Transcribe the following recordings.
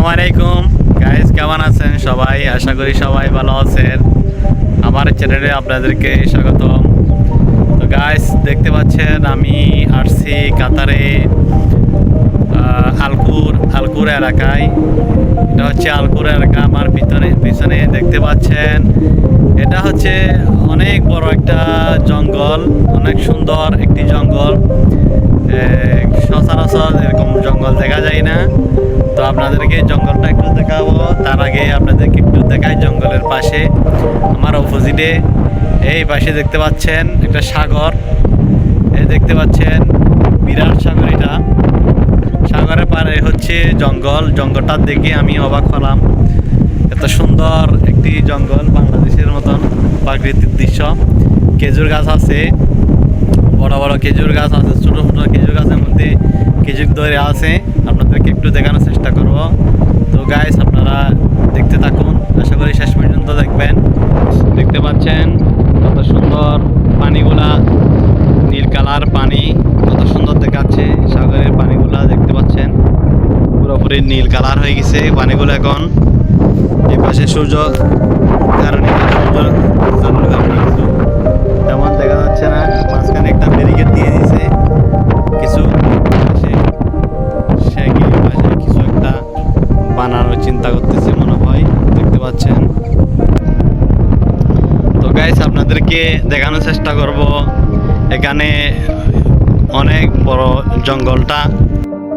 আসসালামু আলাইকুম গাইস, কেমন আছেন সবাই? আশা করি সবাই ভালো আছেন। আমার চ্যানেলে আপনাদেরকে স্বাগতম। তো গাইস, দেখতে পাচ্ছেন আমি আসছি কাতারে আলকুর এলাকায়। এটা হচ্ছে আলকুর এলাকা। আমার পিছনে দেখতে পাচ্ছেন, এটা হচ্ছে অনেক বড় একটা জঙ্গল, অনেক সুন্দর একটি জঙ্গল। সচরাচর এরকম জঙ্গল দেখা যায় না। তো আপনাদেরকে জঙ্গলটা একটু দেখাবো। তার আগে আপনাদেরকে একটু দেখাই জঙ্গলের পাশে, আমার অপোজিটে এই পাশে দেখতে পাচ্ছেন একটা সাগর। এই দেখতে পাচ্ছেন বিরাট সাগর। এটা সাগরের পারে হচ্ছে জঙ্গলটা দেখে আমি অবাক হলাম। এত সুন্দর একটি জঙ্গল, বাংলাদেশের মতন প্রাকৃতিক দৃশ্য। খেজুর গাছ আছে, বড় বড় খেজুর গাছ আছে, ছোট ছোট খেজুর গাছের মধ্যে খেজুর ধরে আছে। আপনাদেরকে একটু দেখানোর চেষ্টা করব। তো গাইস, আপনারা দেখতে থাকুন, আশা করি শেষ পর্যন্ত দেখবেন। দেখতে পাচ্ছেন কত সুন্দর পানিগুলা, নীল কালার পানি, কত সুন্দর দেখাচ্ছে। সাগরের পানিগুলা দেখতে পাচ্ছেন পুরোপুরি নীল কালার হয়ে গেছে পানিগুলো এখন। এই পাশে সূর্য কারণে তেমন দেখা যাচ্ছে না। মাঝখানে একটা ব্যারিকেড দিয়ে দিয়েছে, কিছু কিছু একটা বানানোর চিন্তা করতেছে মনে হয়, দেখতে পাচ্ছেন। তো গাইস, আপনাদেরকে দেখানোর চেষ্টা করব এখানে অনেক বড় জঙ্গলটা।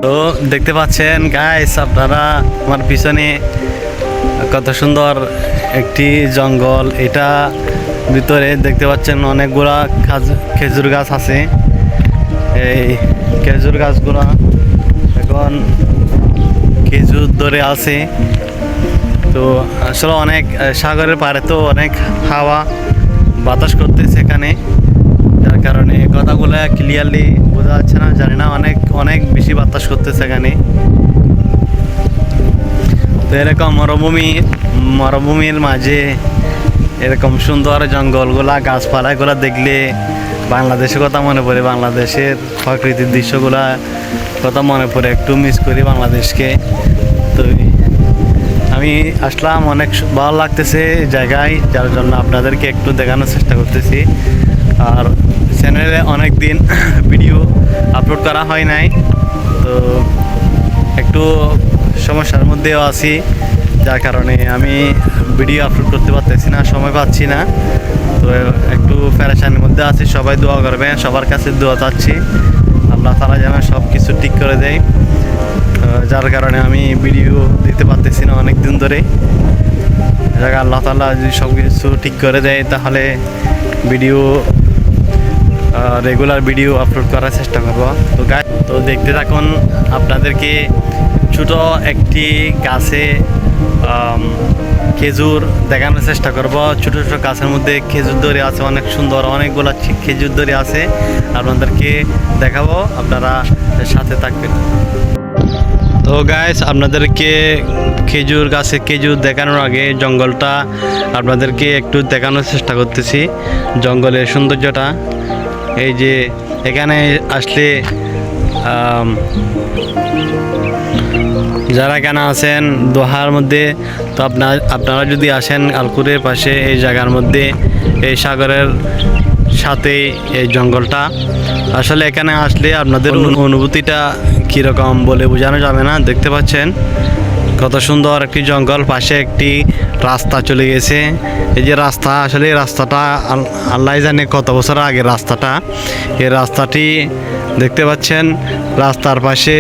তো দেখতে পাচ্ছেন গাইস আপনারা আমার পিছনে কত সুন্দর একটি জঙ্গল। এটা ভিতরে দেখতে পাচ্ছেন অনেকগুলা খেজুর গাছ আছে। এই খেজুর গাছগুলা এখন খেজুর ধরে আছে। তো আসলে অনেক সাগরের পাড়ে তো অনেক হাওয়া বাতাস করতেছে এখানে, যার কারণে কথাগুলো ক্লিয়ারলি বোঝা যাচ্ছে না, জানি না। অনেক বেশি বাতাস করতেছে এখানে। তো এরকম মরুভূমির মাঝে এরকম সুন্দর জঙ্গলগুলা, গাছপালাগুলা দেখলে বাংলাদেশের কথা মনে পড়ে, বাংলাদেশের প্রাকৃতিক দৃশ্যগুলা কথা মনে পড়ে। একটু মিস করি বাংলাদেশকে। তো আমি আসলাম, অনেক ভালো লাগতেছে জায়গায়, যার জন্য আপনাদেরকে একটু দেখানোর চেষ্টা করতেছি। আর চ্যানেলে অনেক দিন ভিডিও আপলোড করা হয় নাই, তো একটু সমস্যার মধ্যেও আছি, যার কারণে আমি ভিডিও আপলোড করতে পারতেছি না, সময় পাচ্ছি না। তো একটু পেরেশানির মধ্যে আছি। সবাই দোয়া করবেন, সবার কাছে দোয়া চাচ্ছি, আল্লাহ তাআলা যেন সব কিছু ঠিক করে দেয়। যার কারণে আমি ভিডিও দিতে পারতেছি না অনেক দিন ধরে। আল্লাহ তাআলা যদি সব কিছু ঠিক করে দেয়, তাহলে রেগুলার ভিডিও আপলোড করার চেষ্টা করব। তো দেখতে থাকুন, আপনাদেরকে ছোট একটি গাছে খেজুর দেখানোর চেষ্টা করব। ছোট ছোট গাছের মধ্যে খেজুর ধরে আছে, অনেক সুন্দর অনেকগুলো খেজুর ধরে আছে। আপনাদেরকে দেখাবো, আপনারা সাথে থাকবেন। তো গাইস, আপনাদেরকে খেজুর গাছে খেজুর দেখানোর আগে জঙ্গলটা আপনাদেরকে একটু দেখানোর চেষ্টা করতেছি, জঙ্গলের সৌন্দর্যটা। এই যে এখানে আসলে যারা এখানে আছেন দোহার মধ্যে, তো আপনারা যদি আসেন আলকুরের পাশে এই জায়গার মধ্যে, এই সাগরের সাথেই এই জঙ্গলটা, আসলে এখানে আসলে আপনাদের অনুভূতিটা কীরকম বলে বোঝানো যাবে না। দেখতে পাচ্ছেন কত সুন্দর একটি জঙ্গল, পাশে একটি রাস্তা চলে গেছে। এই যে রাস্তা, আসলে এই রাস্তাটা আল্লাহ জানে কত বছর আগে রাস্তাটা। এই রাস্তাটি দেখতে পাচ্ছেন, রাস্তার পাশে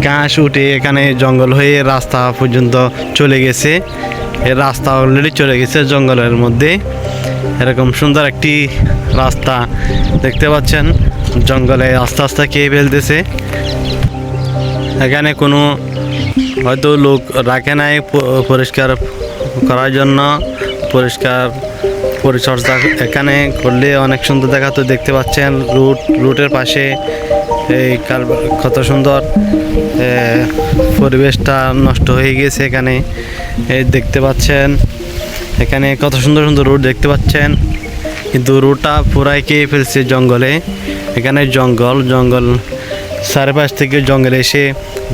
ঘাস উঠে এখানে জঙ্গল হয়ে রাস্তা পর্যন্ত চলে গেছে। এই রাস্তা অলরেডি চলে গেছে জঙ্গলের মধ্যে। এরকম সুন্দর একটি রাস্তা দেখতে পাচ্ছেন, জঙ্গলে আস্তে আস্তে খেয়ে ফেলতেছে। এখানে কোনো হয়তো লোক রাখে নাই পরিষ্কার করার জন্য, পরিচর্যা এখানে করলে অনেক সুন্দর দেখাতো। দেখতে পাচ্ছেন রুটের পাশে এই কত সুন্দর পরিবেশটা নষ্ট হয়ে গেছে এখানে। এই দেখতে পাচ্ছেন এখানে কত সুন্দর সুন্দর রুট দেখতে পাচ্ছেন, কিন্তু রুটটা পুরাই খেয়ে ফেলছে জঙ্গলে। এখানে জঙ্গল চারপাশ থেকে জঙ্গলে এসে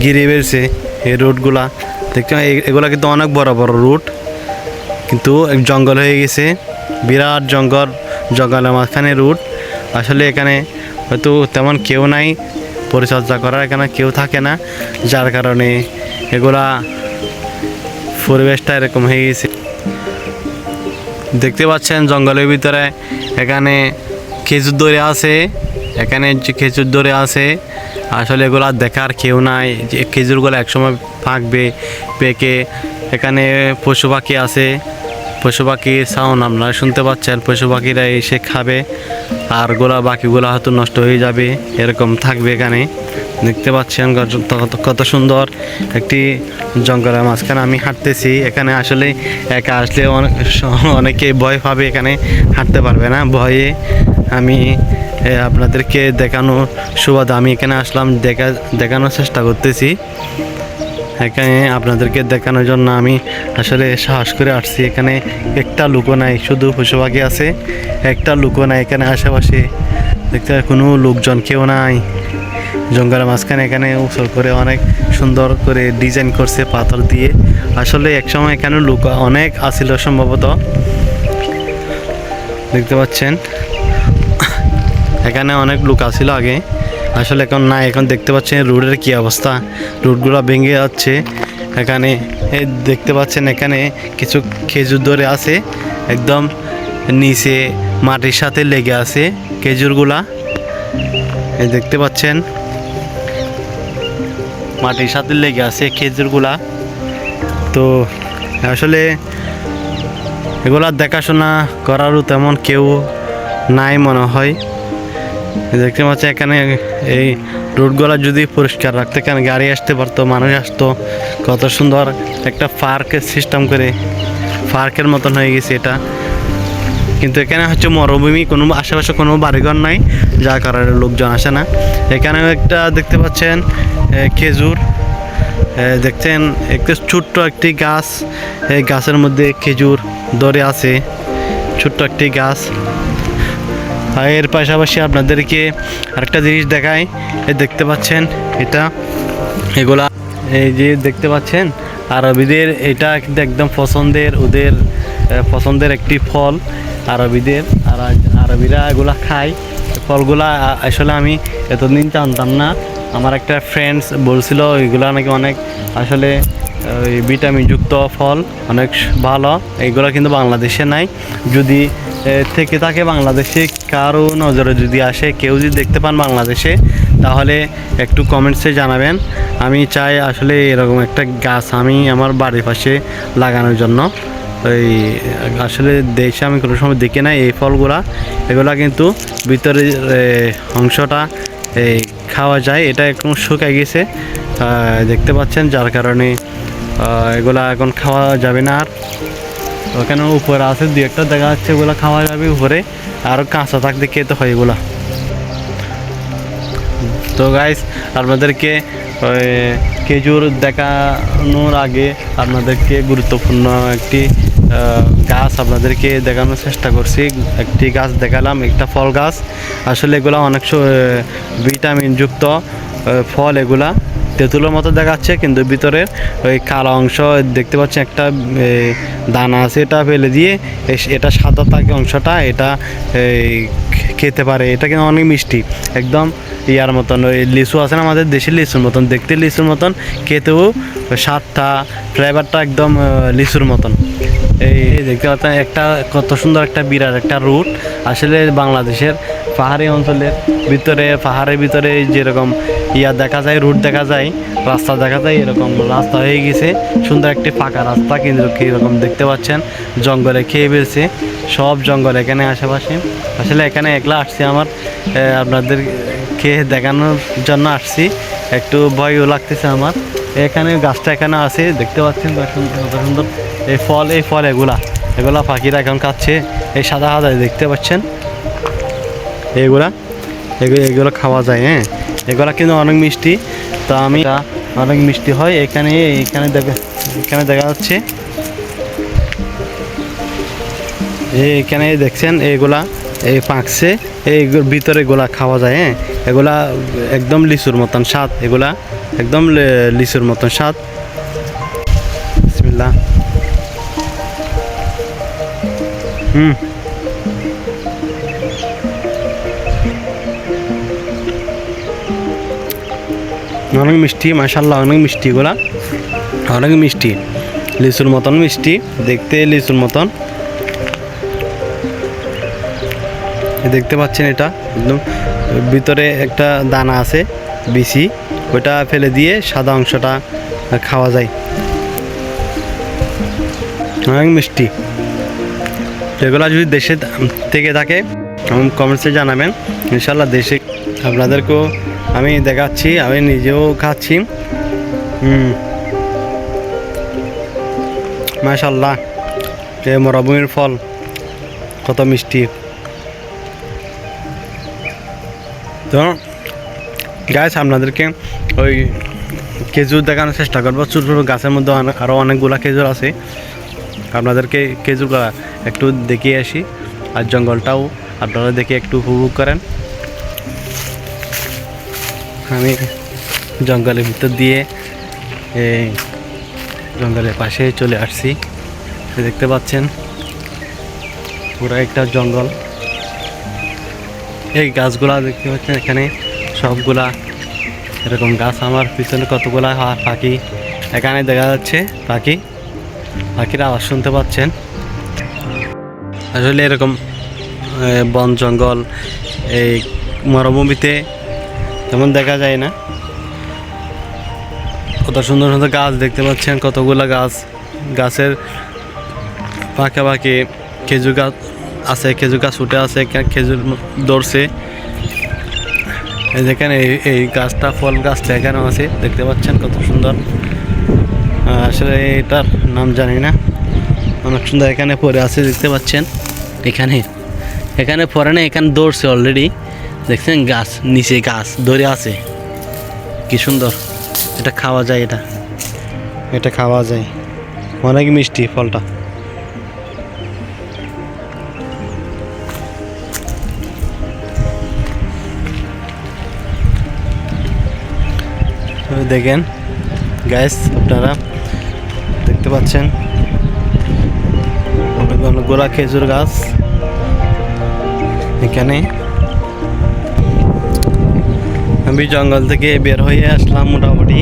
ঘিরে ফেলছে এই রোডগুলা। দেখতে এগুলা কিন্তু অনেক বড় বড় রুট, কিন্তু জঙ্গল হয়ে গেছে, বিরাট জঙ্গল, জঙ্গলের মাঝখানে রুট। আসলে এখানে হয়তো তেমন কেউ নাই, পরিচর্যা করার এখানে কেউ থাকে না, যার কারণে এগুলা পরিবেশটা এরকম হয়ে গেছে। দেখতে পাচ্ছেন জঙ্গলের ভিতরে এখানে খেজুর ধরে আছে, এখানে যে খেজুর ধরে আছে আসলে এগুলা দেখার কেউ নাই, যে খেজুরগুলো একসময় পাকবে, পেকে এখানে পশু পাখি আছে, পশু পাখির সাউন্ড আপনারা শুনতে পাচ্ছেন, পশু পাখিরা এসে খাবে আর বাকিগুলো হয়তো নষ্ট হয়ে যাবে, এরকম থাকবে এখানে। দেখতে পাচ্ছেন কত সুন্দর একটি জঙ্গলের মাঝখানে আমি হাঁটতেছি। এখানে আসলে একা আসলে অনেকে ভয় পাবে, এখানে হাঁটতে পারবে না ভয়ে। আমি আপনাদেরকে দেখানোর সুবাদে আমি এখানে আসলাম, দেখানোর চেষ্টা করতেছি। এখানে আপনাদেরকে দেখানোর জন্য আমি আসলে সাহস করে আসছি। এখানে একটা লুকো নাই, শুধু পশু পাখি আছে, একটা লুকো নাই এখানে আশেপাশে। দেখতে কোনো লোকজন কেউ নাই জঙ্গলের মাঝখানে। এখানে উঁচু করে অনেক সুন্দর করে ডিজাইন করছে পাথর দিয়ে। আসলে একসময় এখানে লোক অনেক আছিল সম্ভবত, দেখতে পাচ্ছেন এখানে অনেক লোক আছিল আগে, আসলে এখন নাই। এখন দেখতে পাচ্ছেন রোডের কি অবস্থা, রোডগুলো ভেঙে যাচ্ছে। এখানে দেখতে পাচ্ছেন এখানে কিছু খেজুর ধরে আছে, একদম নিচে মাটির সাথে লেগে আছে খেজুরগুলা, দেখতে পাচ্ছেন মাটির সাথে লেগে আছে খেজুরগুলা। তো আসলে এগুলা দেখাশোনা করারও তেমন কেউ নাই মনে হয়। দেখতে পাচ্ছি এখানে এই রোডগুলা যদি পরিষ্কার রাখতে, এখানে গাড়ি আসতে পারতো, মানুষ আসতো। কত সুন্দর একটা পার্কের সিস্টেম করে, পার্কের মতন হয়ে গেছে এটা। কিন্তু এখানে হচ্ছে মরুভূমি, কোনো আশেপাশে কোনো বাড়িঘর নাই, যার কারণে লোকজন আসে না। এখানেও একটা দেখতে পাচ্ছেন খেজুর, দেখছেন একটা ছোট্ট একটি গাছ, এই গাছের মধ্যে খেজুর ধরে আছে, ছোট্ট একটি গাছ। আর এর পাশাপাশি আপনাদেরকে আরেকটা জিনিস দেখাই, দেখতে পাচ্ছেন এগুলা এই যে দেখতে পাচ্ছেন আরবিদের, এটা কিন্তু একদম ওদের পছন্দের একটি ফল আরবিদের। আর আরবিরা এগুলা খায় ফলগুলা। আসলে আমি এতদিন জানতাম না, আমার একটা ফ্রেন্ডস বলছিল এগুলা নাকি অনেক আসলে ওই ভিটামিনযুক্ত ফল, অনেক ভালো। এগুলো কিন্তু বাংলাদেশে নাই, যদি থেকে থাকে বাংলাদেশে কারো নজরে যদি আসে, কেউ যদি দেখতে পান বাংলাদেশে, তাহলে একটু কমেন্টসে জানাবেন। আমি চাই আসলে এরকম একটা গাছ আমি আমার বাড়ির পাশে লাগানোর জন্য। ওই আসলে দেশে আমি কোনো সময় দেখি না এই ফলগুলা। এগুলা কিন্তু ভিতরের অংশটা এই খাওয়া যায়, এটা এখন শুকিয়ে গেছে দেখতে পাচ্ছেন, যার কারণে এগুলা এখন খাওয়া যাবে না। আর ওখানে উপরে আছে দু একটা দেখা যাচ্ছে, এগুলো খাওয়া যাবে উপরে, আরও কাঁচা থাকতে খেতে হয় এগুলা। তো গাইস আপনাদেরকে খেজুর দেখানোর আগে আপনাদেরকে গুরুত্বপূর্ণ একটি গাছ আপনাদেরকে দেখানোর চেষ্টা করছি। একটি গাছ দেখালাম, একটা ফল গাছ। আসলে এগুলা অনেক ভিটামিনযুক্ত ফল, এগুলা তেঁতুলের মতো দেখাচ্ছে, কিন্তু ভিতরের ওই কালো অংশ দেখতে পাচ্ছেন একটা দানা আছে, এটা ফেলে দিয়ে এটা সাদা থাকে অংশটা, এটা খেতে পারে। এটা কিন্তু অনেক মিষ্টি, একদম ইয়ার মতন, ওই লিচু আছে না আমাদের দেশের লিচুর মতন দেখতে, লিচুর মতন খেতেও, স্বাদটা ফ্লেভারটা একদম লিচুর মতন। এই দেখতে পাচ্ছেন একটা কত সুন্দর একটা বিরাট একটা রুট। আসলে বাংলাদেশের পাহাড়ি অঞ্চলের ভিতরে, পাহাড়ের ভিতরে যেরকম দেখা যায়, রুট দেখা যায়, রাস্তা দেখা যায়, এরকম রাস্তা হয়ে গেছে, সুন্দর একটি ফাঁকা রাস্তা। কিন্তু কীরকম দেখতে পাচ্ছেন জঙ্গলে খেয়ে ফেলছে, সব জঙ্গল এখানে আশেপাশে। আসলে এখানে একলা আসছি, আমার আপনাদেরকে দেখানোর জন্য আসছি, একটু ভয়ও লাগতেছে আমার। এখানে গাছটা এখানে আছে, দেখতে পাচ্ছেন কত সুন্দর এই ফল এগুলা পাখিরা এখন খাচ্ছে, এই সাদা সাদা দেখতে পাচ্ছেন, এগুলো খাওয়া যায়। হ্যাঁ, এগুলা কিন্তু অনেক মিষ্টি, তো আমি অনেক মিষ্টি হয়। এখানে দেখা যাচ্ছে, এখানে দেখছেন এগুলা এই পাকছে, এই ভিতরে এগুলা খাওয়া যায়। হ্যাঁ, এগুলা একদম লিচুর মতন স্বাদ, এগুলা একদম লিচুর মতন স্বাদ। আলহামদুলিল্লাহ। অনেক মিষ্টি, মাশাআল্লাহ, অনেক মিষ্টি এগুলা, অনেক মিষ্টি, লিচুর মতন মিষ্টি, দেখতে লিচুর মতন। দেখতে পাচ্ছেন এটা একদম ভিতরে একটা দানা আছে বিচি, ওটা ফেলে দিয়ে সাদা অংশটা খাওয়া যায়, অনেক মিষ্টি। এগুলা যদি দেশে থেকে থাকে কমেন্টসে জানাবেন, ইনশাল্লাহ দেশে আপনাদেরকেও আমি দেখাচ্ছি, আমি নিজেও খাচ্ছি। মাশাআল্লাহ, এই মরুভূমির ফল কত মিষ্টি। তো গাছ আপনাদেরকে ওই খেজুর দেখানোর চেষ্টা করবো। ছোটো ছোটো গাছের মধ্যে আরও অনেকগুলা খেজুর আছে, আপনাদেরকে খেজুরগুলা একটু দেখিয়ে আসি, আর জঙ্গলটাও আপনারা দেখে একটু উপভোগ করেন। আমি জঙ্গলের ভিতর দিয়ে এই জঙ্গলের পাশে চলে আসছি, দেখতে পাচ্ছেন পুরো একটা জঙ্গল। এই গাছগুলা দেখতে পাচ্ছেন এখানে সবগুলা এরকম গাছ। আমার পিছনে কতগুলা পাখি এখানে দেখা যাচ্ছে, পাখির আওয়াজ শুনতে পাচ্ছেন। আসলে এরকম বন জঙ্গল এই মরুভূমিতে তেমন দেখা যায় না। কত সুন্দর সুন্দর গাছ দেখতে পাচ্ছেন, কতগুলা গাছ, গাছের পাশাপাশি খেজুর গাছ আছে, খেজুর গাছ উঠে আছে, খেজুর ধরছে। যেখানে এই গাছটা, ফল গাছটা এখানেও আছে, দেখতে পাচ্ছেন কত সুন্দর। আসলে এটার নাম জানি না, অনেক সুন্দর এখানে পড়ে আছে, দেখতে পাচ্ছেন। এখানে পড়ে না, এখানে ধরছে অলরেডি, দেখছেন গাছ নিচে গাছ ধরে আছে, কি সুন্দর। এটা খাওয়া যায়, এটা খাওয়া যায়, অনেক মিষ্টি ফলটা। দেখেন গাইস, আপনারা দেখতে পাচ্ছেন অনেকগুলা খেজুর গাছ এখানে। আমি জঙ্গল থেকে বের হয়ে আসলাম, মোটামুটি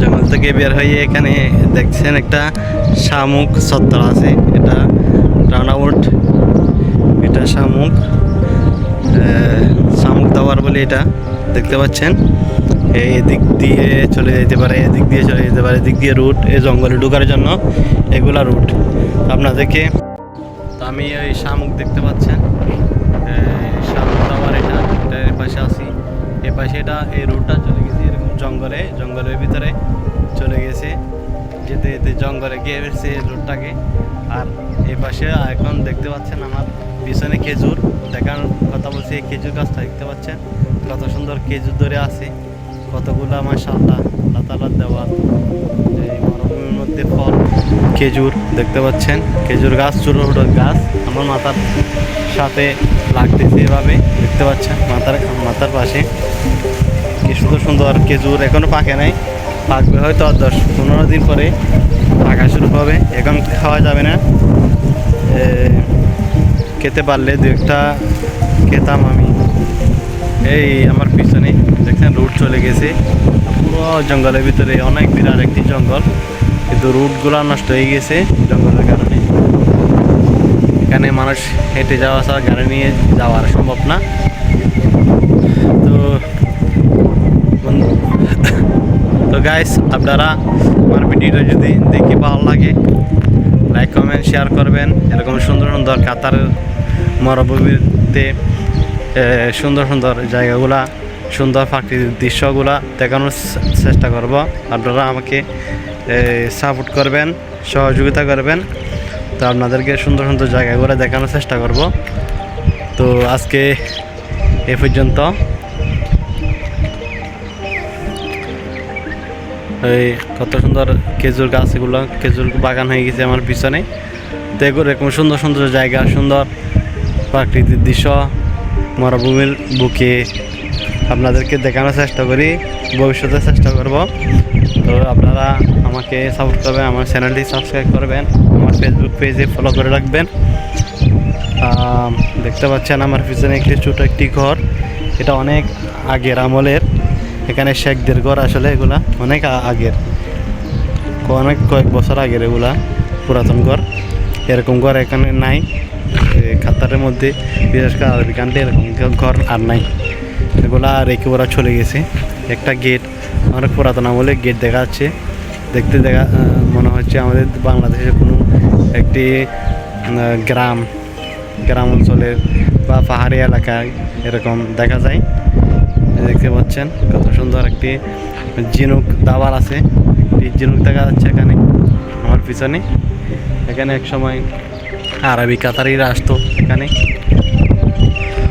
জঙ্গল থেকে বের হয়ে এখানে দেখছেন একটা শামুক চত্বর আছে, এটা রানাউট, এটা শামুক দাওয়ার বলে এটা, দেখতে পাচ্ছেন। এদিক দিয়ে চলে যেতে পারে, এদিক দিয়ে চলে যেতে পারে, এদিক দিয়ে রুট, এই জঙ্গলে ঢোকার জন্য এগুলা রুট আপনাদেরকে। তো আমি ওই শামুক দেখতে পাচ্ছেন, শামুক দাওয়ার, এটার পাশে আছি, এ পাশে এটা এই রুটটা চলে গেছে এরকম জঙ্গলের ভিতরে চলে গেছে, যেতে যেতে জঙ্গলে গিয়ে ফেলছে রুটটাকে। আর এই পাশে এখন দেখতে পাচ্ছেন আমার পিছনে খেজুর দেখানোর কথা বলছি, এই খেজুর গাছটা দেখতে পাচ্ছেন কত সুন্দর খেজুর ধরে আছে, কতগুলা মাশাআল্লাহ, আল্লাহ তাআলার দেওয়া এই মরুভূমির মধ্যে ফল খেজুর দেখতে পাচ্ছেন। খেজুর গাছ, ছোটো ছোটো গাছ আমার মাথার সাথে লাগতেছে, এভাবে দেখতে পাচ্ছেন মাথার পাশে কি সুন্দর সুন্দর খেজুর। এখনও পাকে নাই, পাকবে হয়তো 10-15 দিন পরে পাকা শুরু হবে, এখন খাওয়া যাবে না। খেতে পারলে দু একটা খেতাম আমি। এই আমার পিছনে দেখছেন রুট চলে গেছে পুরো জঙ্গলের ভিতরে, অনেক বিরাট একটি জঙ্গল, কিন্তু রুটগুলো নষ্ট হয়ে গেছে জঙ্গলের কারণে। এখানে মানুষ হেঁটে যাওয়া আসা, গাড়ি নিয়ে যাওয়া সম্ভব না। তো গাইস, আপনারা আমার ভিডিওটা যদি দেখে ভালো লাগে লাইক কমেন্ট শেয়ার করবেন। এরকম সুন্দর সুন্দর কাতারের মরুভূমিতে সুন্দর সুন্দর জায়গাগুলা, সুন্দর প্রাকৃতিক দৃশ্যগুলা দেখানোর চেষ্টা করব। আপনারা আমাকে সাপোর্ট করবেন, সহযোগিতা করবেন। তো আপনাদেরকে সুন্দর সুন্দর জায়গাগুলো দেখানোর চেষ্টা করব। তো আজকে এ পর্যন্ত। এই কত সুন্দর খেজুর গাছ, এগুলো খেজুর বাগান হয়ে গেছে আমার পিছনে। তো এরকম সুন্দর সুন্দর জায়গা, সুন্দর প্রাকৃতিক দৃশ্য মরুভূমির বুকে আপনাদেরকে দেখানোর চেষ্টা করি, ভবিষ্যতে চেষ্টা করব। তো আপনারা আমাকে সাপোর্ট করবেন, আমার চ্যানেলটি সাবস্ক্রাইব করবেন, আমার ফেসবুক পেজে ফলো করে রাখবেন। দেখতে পাচ্ছেন আমার পিছনে একটি ছোটো একটি ঘর, এটা অনেক আগের আমলের, এখানে শেখদের ঘর, আসলে এগুলা অনেক আগের, কয়েক বছর আগের, এগুলা পুরাতন ঘর। এরকম ঘর এখানে নাই, কাতারের মধ্যে বিশেষ করে আরবি কান্ট্রি এরকম ঘর আর নাই, এগুলা রেখে ওরা চলে গেছে। একটা গেট, অনেক পুরাতন আমলে গেট দেখা যাচ্ছে, দেখতে মনে হচ্ছে আমাদের বাংলাদেশের কোনো একটি গ্রাম অঞ্চলের বা পাহাড়ি এলাকায় এরকম দেখা যায়। দেখতে পাচ্ছেন কত সুন্দর একটি ঝিনুক দাবার আছে, একটি ঝিনুক দেখা যাচ্ছে এখানে আমার পিছনে। এখানে এক সময় আরবি কাতারিরা আসতো, এখানে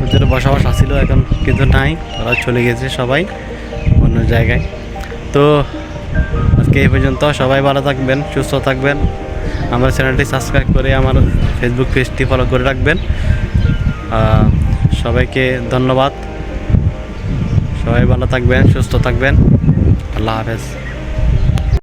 ওদের বসবাস আসছিল, এখন কিন্তু নাই, ওরা চলে গেছে সবাই অন্য জায়গায়। তো আজকে এই পর্যন্ত, সবাই ভালো থাকবেন, সুস্থ থাকবেন, আমার চ্যানেলটি সাবস্ক্রাইব করে আমার ফেসবুক পেজটি ফলো করে রাখবেন। সবাইকে ধন্যবাদ, সবাই ভালো থাকবেন, সুস্থ থাকবেন, আল্লাহ হাফেজ।